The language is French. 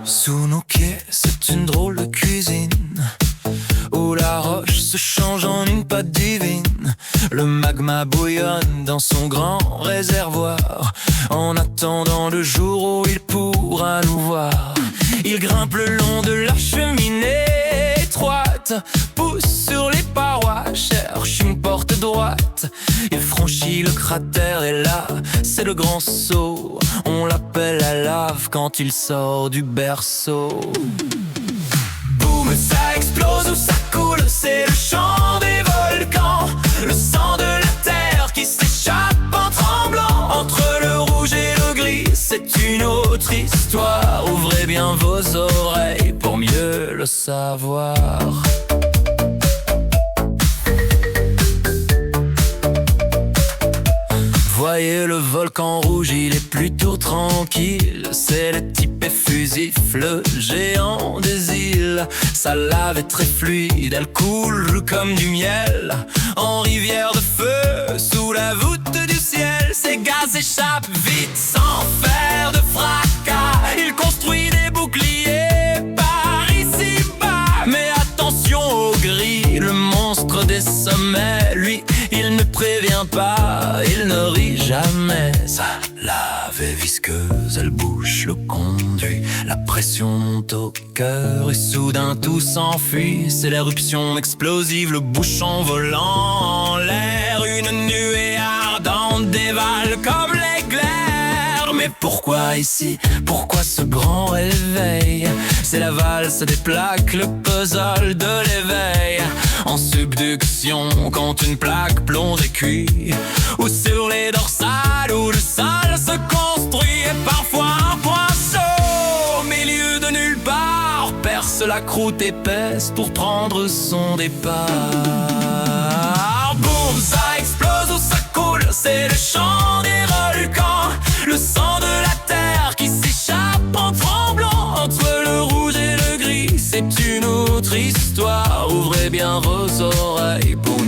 Sous nos pieds, c'est une drôle de cuisine où la roche se change en une pâte divine. Le magma bouillonne dans son grand réservoir en attendant le jour où il pourra nous voir. Il grimpe le long de la cheminée étroite, pousse sur les parois, cherche une porte droite. Il franchit le cratère et là, c'est le grand saut. On l'appelle la lave quand il sort du berceau. Boum, ça explose ou ça coule, c'est le chant des volcans. Le sang de la terre qui s'échappe en tremblant. Entre le rouge et le gris, c'est une autre histoire. Ouvrez bien vos oreilles pour mieux le savoir. Voyez le volcan rouge, il est plutôt tranquille. C'est le type effusif, le géant des îles. Sa lave est très fluide, elle coule comme du miel en rivière de feu, sous la voûte du ciel. Ses gaz échappent vite sans faire de fracas. Il construit des boucliers par ici-bas. Mais attention au gris, le monstre des sommets. Lui, il ne prévient pas, il ne rit jamais. Sa lave est visqueuse, elle bouche le conduit. La pression monte au cœur et soudain tout s'enfuit. C'est l'éruption explosive, le bouchon volant en l'air. Une nuée ardente dévale comme l'éclair. Mais pourquoi ici? Pourquoi ce grand réveil? C'est la valse des plaques, le puzzle de l'éveil. En subduction, quand une plaque plonge et cuit, ou sur les dorsales où le sol se construit. Et parfois un point chaud, au milieu de nulle part, perce la croûte épaisse pour prendre son départ. Boum, ça explose ou ça coule, c'est le chant des volcans. Le sang de la terre qui s'échappe en tremblant. Entre le rouge et le gris, c'est une autre histoire. Ouvrez bien vos oreilles pour